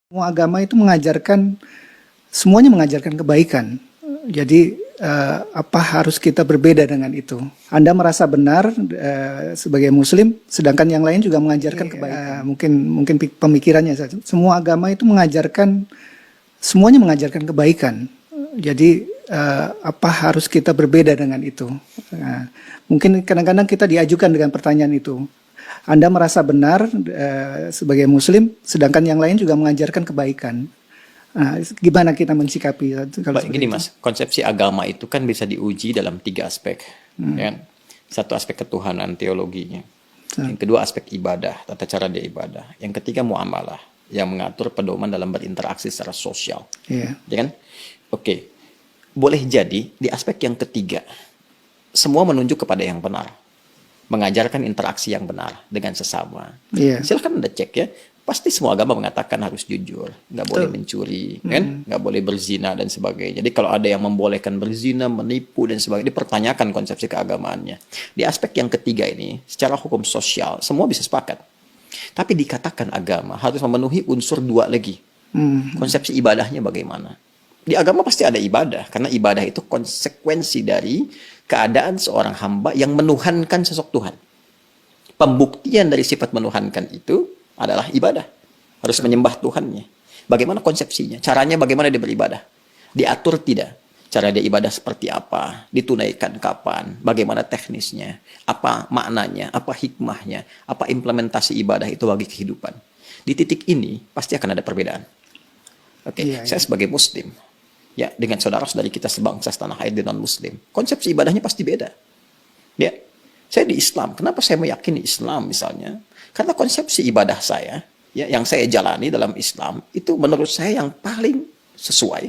Semua agama itu semuanya mengajarkan kebaikan. Jadi apa harus kita berbeda dengan itu? Anda merasa benar sebagai Muslim, sedangkan yang lain juga mengajarkan kebaikan. Mungkin pemikirannya saja. Semua agama itu semuanya mengajarkan kebaikan. Jadi apa harus kita berbeda dengan itu? Mungkin kadang-kadang kita diajukan dengan pertanyaan itu. Anda merasa benar sebagai Muslim, sedangkan yang lain juga mengajarkan kebaikan. Nah, gimana kita mensikapi? Kalau Baik, gini Mas, konsepsi agama itu kan bisa diuji dalam 3 aspek. Ya kan? Satu aspek ketuhanan, teologinya. Yang kedua aspek ibadah, tata cara dia ibadah. Yang ketiga muamalah, yang mengatur pedoman dalam berinteraksi secara sosial. Yeah. Ya kan? Oke, boleh jadi di aspek yang ketiga, semua menunjuk kepada yang benar. Mengajarkan interaksi yang benar dengan sesama. Yeah. Silahkan Anda cek ya. Pasti semua agama mengatakan harus jujur, nggak boleh mencuri, kan? Nggak boleh berzina dan sebagainya. Jadi kalau ada yang membolehkan berzina, menipu dan sebagainya, dipertanyakan konsepsi keagamaannya. Di aspek yang ketiga ini, secara hukum sosial, semua bisa sepakat. Tapi dikatakan agama harus memenuhi unsur 2 lagi. Konsepsi ibadahnya bagaimana? Di agama pasti ada ibadah, karena ibadah itu konsekuensi dari keadaan seorang hamba yang menuhankan sosok Tuhan. Pembuktian dari sifat menuhankan itu adalah ibadah. Harus menyembah Tuhannya. Bagaimana konsepsinya? Caranya bagaimana dia beribadah? Diatur tidak? Cara dia ibadah seperti apa? Ditunaikan kapan? Bagaimana teknisnya? Apa maknanya? Apa hikmahnya? Apa implementasi ibadah itu bagi kehidupan? Di titik ini pasti akan ada perbedaan. Oke, saya sebagai Muslim, ya dengan saudara-saudari kita sebangsa setanah air dan non-Muslim, konsepsi ibadahnya pasti beda. Ya, saya di Islam. Kenapa saya meyakini Islam misalnya? Karena konsepsi ibadah saya, ya, yang saya jalani dalam Islam, itu menurut saya yang paling sesuai,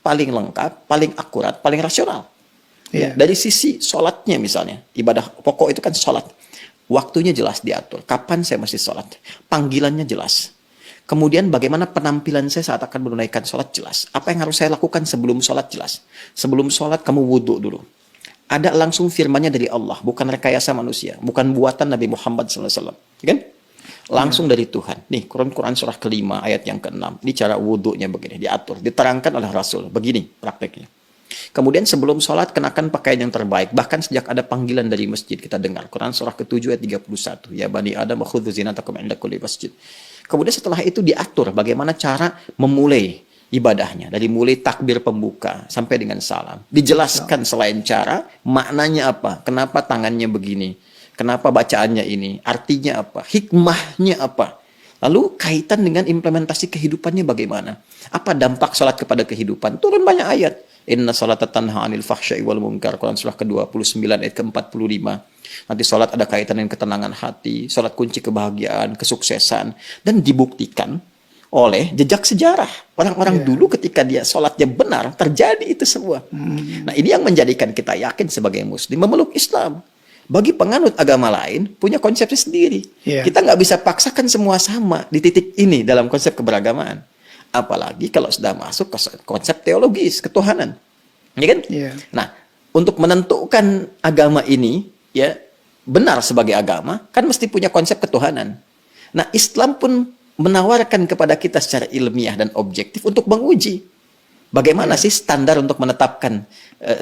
paling lengkap, paling akurat, paling rasional. Ya, dari sisi sholatnya misalnya, ibadah pokok itu kan sholat. Waktunya jelas diatur, kapan saya mesti sholat. Panggilannya jelas. Kemudian bagaimana penampilan saya saat akan menunaikan sholat jelas. Apa yang harus saya lakukan sebelum sholat jelas. Sebelum sholat kamu wudhu dulu. Ada langsung firmannya dari Allah, bukan rekayasa manusia, bukan buatan Nabi Muhammad SAW. Kan? Langsung dari Tuhan. Nih, Quran surah ke-5 ayat yang ke-6. Ini cara wudhunya begini, diatur, diterangkan oleh Rasul. Begini prakteknya. Kemudian sebelum sholat kenakan pakaian yang terbaik. Bahkan sejak ada panggilan dari masjid kita dengar. Quran surah ke-7 ayat 31. Ya bani Adam khudzu zinatakum inda kulli masjid. Kemudian setelah itu diatur bagaimana cara memulai ibadahnya. Dari mulai takbir pembuka sampai dengan salam. Dijelaskan selain cara, maknanya apa? Kenapa tangannya begini? Kenapa bacaannya ini? Artinya apa? Hikmahnya apa? Lalu kaitan dengan implementasi kehidupannya bagaimana? Apa dampak sholat kepada kehidupan? Turun banyak ayat. Inna sholata tanha anil fahsya'i wal munkar. Quran surah ke-29 ayat ke-45. Nanti sholat ada kaitan dengan ketenangan hati. Sholat kunci kebahagiaan, kesuksesan. Dan dibuktikan oleh jejak sejarah. Orang-orang dulu ketika dia sholatnya benar, terjadi itu semua. Nah ini yang menjadikan kita yakin sebagai Muslim memeluk Islam. Bagi penganut agama lain, punya konsepsi sendiri. Kita nggak bisa paksakan semua sama di titik ini dalam konsep keberagamaan. Apalagi kalau sudah masuk ke konsep teologis, ketuhanan. Ya kan? Nah, untuk menentukan agama ini, ya benar sebagai agama, kan mesti punya konsep ketuhanan. Nah, Islam pun menawarkan kepada kita secara ilmiah dan objektif untuk menguji bagaimana sih standar untuk menetapkan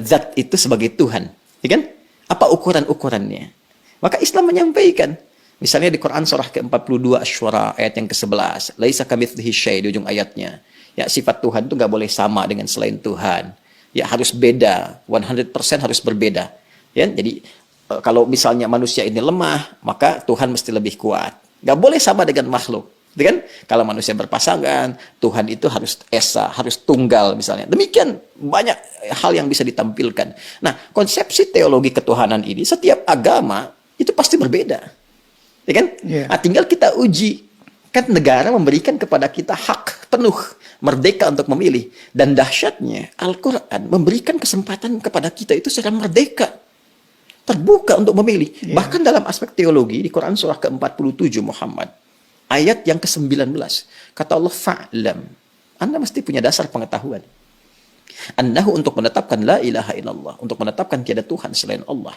zat itu sebagai Tuhan, ya kan? Apa ukuran-ukurannya? Maka Islam menyampaikan, misalnya di Quran surah ke-42 Asy-Syura ayat yang ke-11, laisa kamitslihi syai' di ujung ayatnya. Ya, sifat Tuhan itu nggak boleh sama dengan selain Tuhan. Ya, harus beda, 100% harus berbeda. Ya, jadi kalau misalnya manusia ini lemah, maka Tuhan mesti lebih kuat. Nggak boleh sama dengan makhluk. Kan? Kalau manusia berpasangan, Tuhan itu harus esa, harus tunggal misalnya. Demikian banyak hal yang bisa ditampilkan. Nah, konsepsi teologi ketuhanan ini, setiap agama itu pasti berbeda. Ya kan? Nah, tinggal kita uji. Kan negara memberikan kepada kita hak penuh, merdeka untuk memilih. Dan dahsyatnya, Al-Quran memberikan kesempatan kepada kita itu secara merdeka. Terbuka untuk memilih. Bahkan dalam aspek teologi, di Quran surah ke-47 Muhammad, ayat yang ke-19. Kata Allah, fa'lam. Anda mesti punya dasar pengetahuan. Annahu untuk menetapkan la ilaha illallah. Untuk menetapkan tiada Tuhan selain Allah.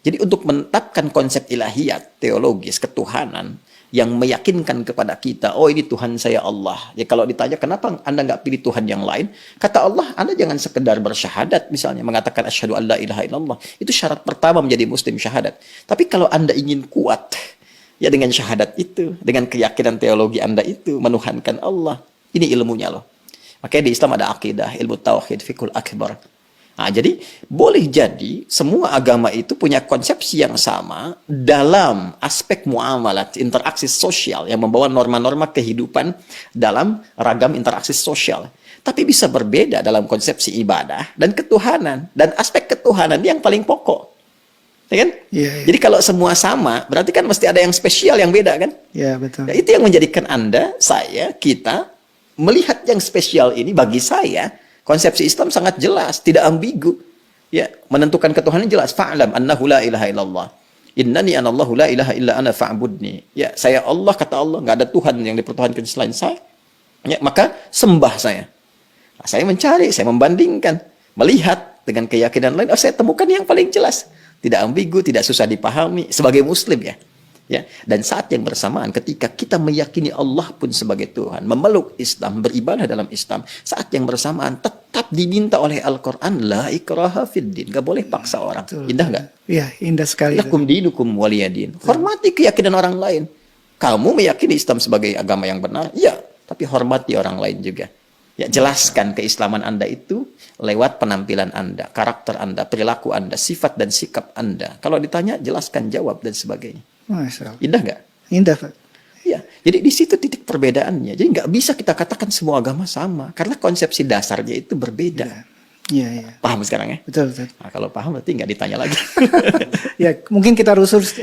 Jadi untuk menetapkan konsep ilahiyat, teologis, ketuhanan, yang meyakinkan kepada kita, oh ini Tuhan saya Allah. Ya kalau ditanya kenapa Anda nggak pilih Tuhan yang lain, kata Allah, Anda jangan sekedar bersyahadat misalnya, mengatakan asyhadu an la ilaha illallah. Itu syarat pertama menjadi muslim, syahadat. Tapi kalau Anda ingin kuat, ya dengan syahadat itu, dengan keyakinan teologi Anda itu, menuhankan Allah. Ini ilmunya loh. Makanya di Islam ada akidah, ilmu tauhid, fiqhul akbar. Nah, jadi boleh jadi semua agama itu punya konsepsi yang sama dalam aspek muamalat, interaksi sosial yang membawa norma-norma kehidupan dalam ragam interaksi sosial. Tapi bisa berbeda dalam konsepsi ibadah dan ketuhanan. Dan aspek ketuhanan yang paling pokok. Ya kan? Iya. Jadi kalau semua sama, berarti kan mesti ada yang spesial, yang beda kan? Ya, betul. Ya, itu yang menjadikan Anda, saya, kita melihat yang spesial ini bagi saya. Konsepsi Islam sangat jelas, tidak ambigu. Ya, menentukan ketuhanan jelas. Fa'lam annahu la ilaha illallah. Innani anallahu la ilaha illa ana fa'budni. Ya, saya Allah, kata Allah, nggak ada Tuhan yang dipertuhankan selain saya. Ya, maka sembah saya. Nah, saya mencari, saya membandingkan, melihat dengan keyakinan lain, saya temukan yang paling jelas. Tidak ambigu, tidak susah dipahami sebagai muslim ya. Ya, dan saat yang bersamaan ketika kita meyakini Allah pun sebagai Tuhan, memeluk Islam, beribadah dalam Islam, saat yang bersamaan tetap diminta oleh Al-Quran, la ikraha fid din, gak boleh paksa orang. Betul. Indah gak? Iya, indah sekali. Lakum dinukum waliyadin. Hormati keyakinan orang lain. Kamu meyakini Islam sebagai agama yang benar, ya, tapi hormati orang lain juga. Ya, jelaskan keislaman Anda itu lewat penampilan Anda, karakter Anda, perilaku Anda, sifat dan sikap Anda. Kalau ditanya, jelaskan, jawab, dan sebagainya. Masya Allah. Indah nggak? Indah, Pak. Ya, jadi di situ titik perbedaannya. Jadi nggak bisa kita katakan semua agama sama, karena konsepsi dasarnya itu berbeda. Iya, iya. Paham sekarang ya? Betul, betul. Nah, kalau paham berarti nggak ditanya lagi. Ya, mungkin kita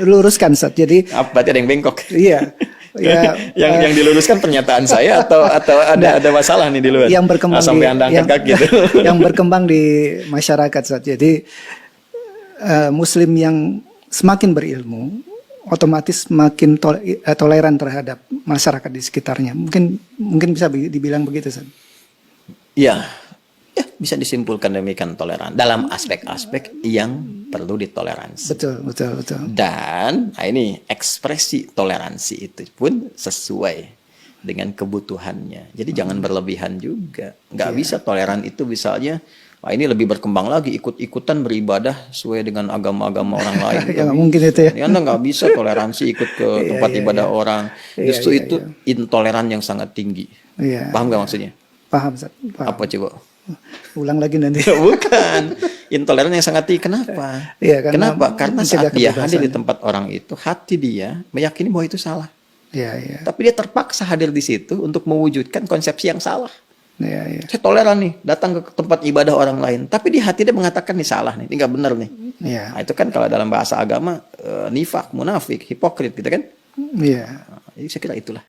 luruskan, Ustaz. Jadi, Berarti ada yang bengkok. iya. Ya, yang diluruskan pernyataan saya atau ada masalah nih di luar. yang berkembang sampai Anda angkat kaki itu. yang berkembang di masyarakat, Ustaz. Jadi, Muslim yang semakin berilmu, otomatis makin toleran terhadap masyarakat di sekitarnya. Mungkin bisa dibilang begitu, Ustaz. Ya, bisa disimpulkan demikian toleran dalam aspek-aspek yang perlu ditoleransi. Betul, betul, betul. Dan ini ekspresi toleransi itu pun sesuai dengan kebutuhannya. Jadi jangan berlebihan juga. Nggak bisa toleran itu misalnya, ini lebih berkembang lagi, ikut-ikutan beribadah sesuai dengan agama-agama orang lain. Ya, mungkin itu ya. Anda nggak bisa toleransi ikut ke tempat ibadah orang. Justru itu intoleran yang sangat tinggi. Iya. Paham nggak maksudnya? Paham, Ustaz. Paham. Apa coba? Ulang lagi nanti. Bukan. Intoleran yang sangat tinggi. Kenapa? Iya, Kenapa? Karena saat dia hadir di kebebasan. tempat orang itu, hati dia meyakini bahwa itu salah. Iya, iya. Tapi dia terpaksa hadir di situ untuk mewujudkan konsepsi yang salah. Iya, iya. Saya toleran nih, datang ke tempat ibadah orang lain. Tapi di hati dia mengatakan ini salah nih, ini nggak benar nih. Iya. Nah, itu kan kalau dalam bahasa agama, nifak, munafik, hipokrit gitu kan. Iya. Jadi saya kira itulah.